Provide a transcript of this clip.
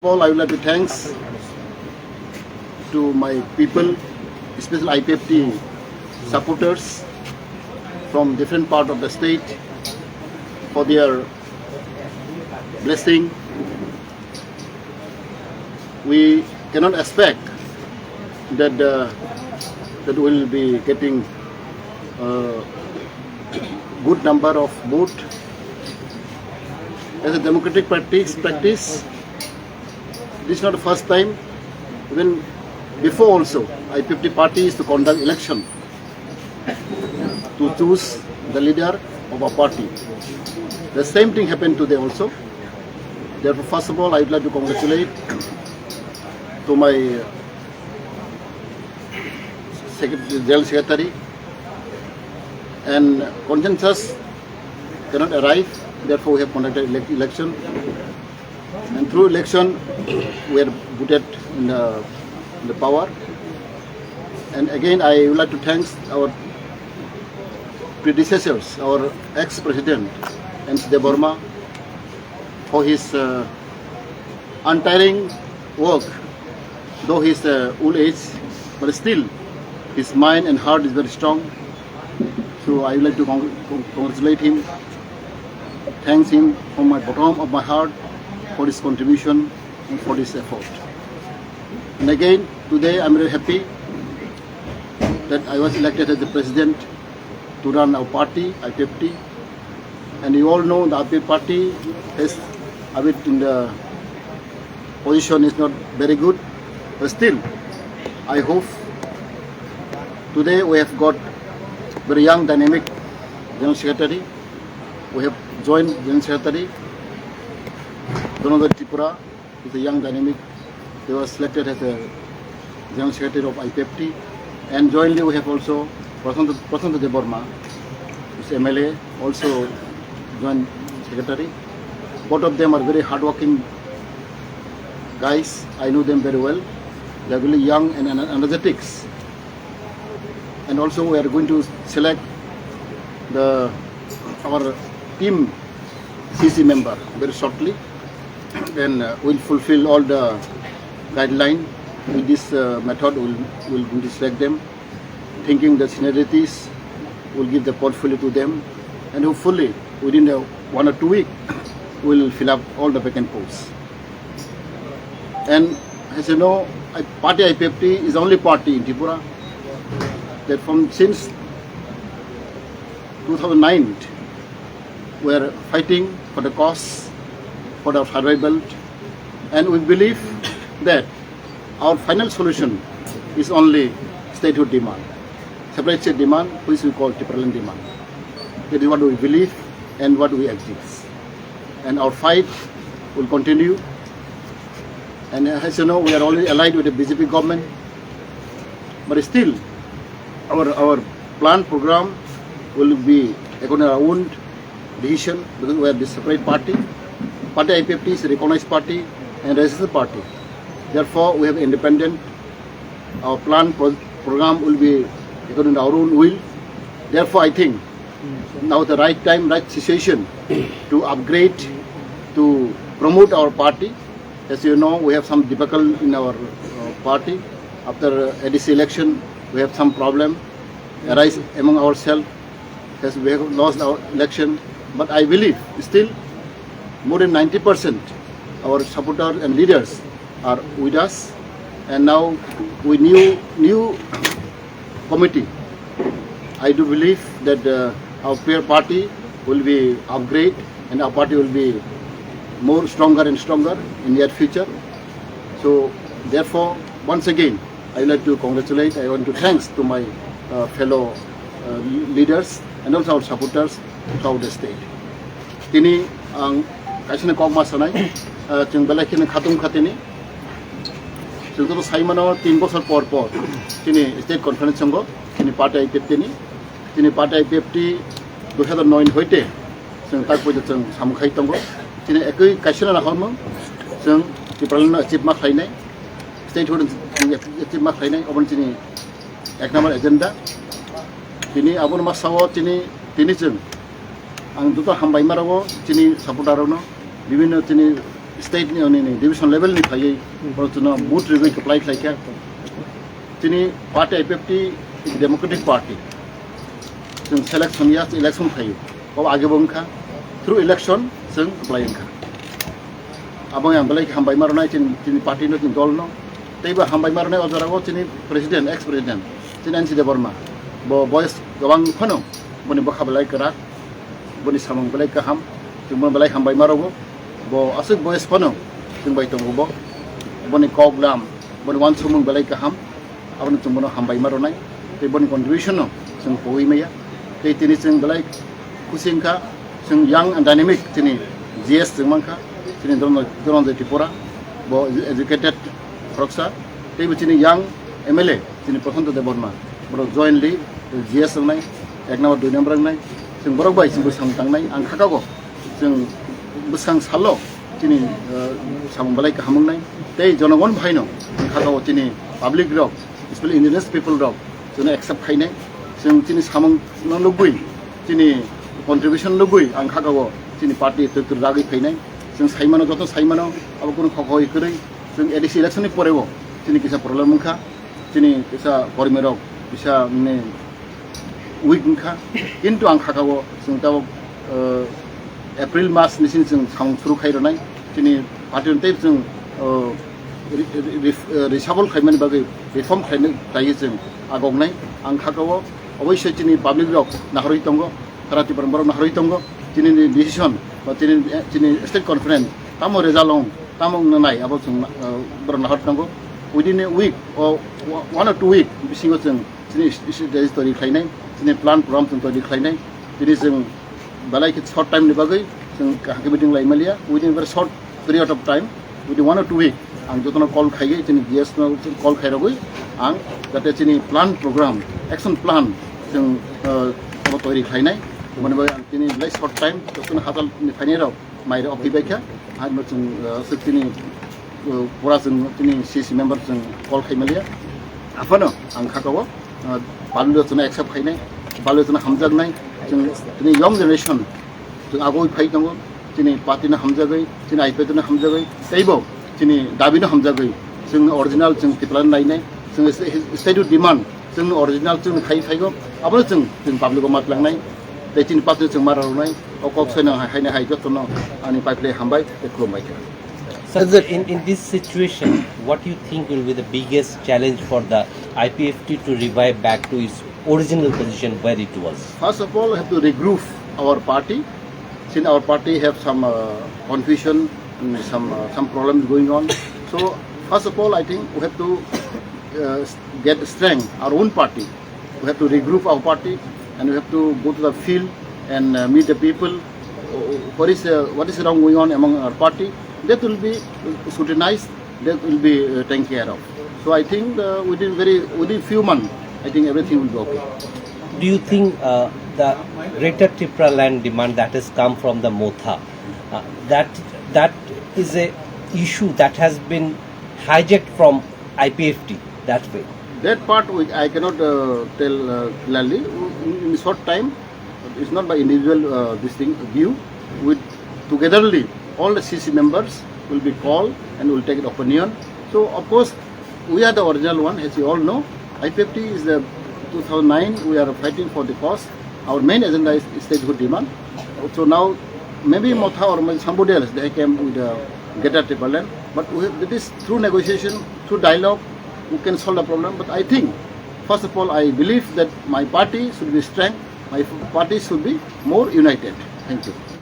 All, I would like to thanks to my people, especially IPFT supporters from different part of the state for their blessing. We cannot expect that that will be getting a good number of vote. As a democratic practice, this is not the first time. Even before also, IPFT party is to conduct election to choose the leader of a party. The same thing happened today also. Therefore, first of all, I would like to congratulate to my General Secretary. And consensus cannot arrive. Therefore, we have conducted election. And through election, we are voted in the power. And again, I would like to thank our predecessors, our ex-president, N.C. Burma, for his untiring work. Though he's old age, but still his mind and heart is very strong. So I would like to congratulate him, thanks him from my bottom of my heart for his contribution and for this effort. And again, today I'm very happy that I was elected as the president to run our party, IPFT. And you all know the IPFT party is a bit in the position is not very good, but still, I hope today we have got very young, dynamic General Secretary. We have joined General Secretary Tripura is a young, dynamic. They were selected as a General Secretary of IPFT. And jointly we have also Prasanth Burma, who is MLA, also joined Secretary. Both of them are very hardworking guys. I know them very well. They are really young and energetic. And also we are going to select our team CC member very shortly. Then we'll fulfill all the guidelines. With this method, we'll going to select them, thinking the synergies will give the portfolio to them, and hopefully within 1 or 2 weeks, we'll fill up all the vacant posts. And as you know, Party IPFT is the only party in Tripura that since 2009 we are fighting for the cause, for our survival, and we believe that our final solution is only statehood demand, separate state demand, which we call Tripalan demand. That is what we believe and what we exist. And our fight will continue. And as you know, we are already allied with the BJP government, but still our plan program will be according to our own decision, because we are this separate party. Party IPFT is a recognized party and registered party. Therefore, we have independent. Our plan program will be according to our own will. Therefore, I think now the right time, right situation to upgrade, to promote our party. As you know, we have some debacle in our party. After ADC election, we have some problem arise among ourselves as we have lost our election. But I believe still more than 90% our supporters and leaders are with us. And now with new committee, I do believe that our peer party will be upgraded and our party will be more stronger and stronger in the future. So therefore, once again, I would like to congratulate, I want to thanks to my fellow leaders and also our supporters throughout the state. Tini ang kaisina kogma sanai jeng belakini khatung khatini jeng to saimano 3 বছর পর তিনি state conference সঙ্গ তিনি party IPFT ni তিনি party IPFT 2009 হইতে जों তার পয়জা जों সামখাই তঙ্গ তিনি একই কাইসনা রাখমो जों ত্রিপুরানো अचिभ मा खालायनाय स्टेट होदों अचिभ मा खालायनाय अबन তিনি 1 নম্বর एजेंडा তিনি আবন মাসাও তিনি जों आं दुटा हामबाय मारावो तिनी सापर्टारावनो विभिन्न तिनी state ni division level ni thai borotno boot review apply thaika tini party IPFT democratic party जों selection ya election thayo o age bongkha through election जों apply kha abang yang belai hambai marnai tini party no tin dol no teiba hambai marnai ojarago tini president ex president tini NC Deborma bo boys gawang phono boni bakha belai kara boni samang belai kaham जों belai hambai marogo bo asuk boys phono जों bai tongo bo boni koglam boni wan sumung belai kaham abon जों bono hambai maronai te boni contribution no जों poi meya te tini जों belai kusingka जों young and dynamic tini GS जों mangka tini doron de Tripura bo educated roksa te tini young MLA tini Prasanto Deborma bro jointly GS nai ek number 2 number nai जों borok bai जों busang tangnai ang khakago जों busang salo tini samung balai kahamung nai te jonagon bhaino khakago tini public rok especially indigenous people rok जों accept khainai जों tini samung no lubui tini contribution lubui ang khakago tini party tur ragi khainai जों saimano joto saimano abo kono khokoi krai जों ADC election ni porebo tini kisa problem mungkha tini kisa kormirok kisa ne week mungkha kintu ang khakago जों tabo April March nisin जों samung suru khaironai tini party tei जों reshuffle khaimani bagai reform khainai tai जों agognai ang khakago obviously tini public rok nahroi tongo karati barang nahroi tongo tini decision ba tini state conference tamo result tamo nanai abo जों barang nahor tongo within a week or 1 or 2 week bisingo जों tini story khainai tini plan program जों todi khainai tini जों balai ki short time ni bagai जों kahake meeting lai malia within very short period of time within 1 or 2 week ang jotono call khaiye tini GS no call khairogoi ang jate tini plan program action plan जों abo tori khainai mane bai ang tini very short time jotono hatal ni phainai rok maire of dibaikha ang जों tini pura जों tini CC member जों call khaimalia afano ang khakawo balu jotono accept khainai balu jotono hamjagnai जों tini young generation जों agoi phai tongo tini party na hamjagai tini IPFT na hamjagai teibo tini dabi na hamjagai जों original जों tiplan lainai जों state demand जों original जों khai phaigo abo जों public mat langnai te tini party जों mararunai okok sena haine hai jotono ani pipeline hambai te kromai So in this situation, what do you think will be the biggest challenge for the IPFT to revive back to its original position where it was? First of all, we have to regroup our party. Since our party have some confusion, and some problems going on. So first of all, I think we have to get strength our own party. We have to regroup our party, and we have to go to the field and meet the people. What is wrong going on among our party? That will be scrutinized. That will be taken care of. So I think within few months, I think everything will be okay. Do you think the greater Tripura land demand that has come from the Motha, that is a issue that has been hijacked from IPFT that way? That part I cannot tell clearly. In short time, it's not by individual view. With togetherly, all the CC members will be called and will take an opinion. So of course, we are the original one, as you all know. IPFT is the 2009. We are fighting for the cause. Our main agenda is statehood demand. So now, maybe Motha or somebody else they came with a greater Tripura land. But it is through negotiation, through dialogue, we can solve the problem. But I think, first of all, I believe that my party should be strong. My party should be more united. Thank you.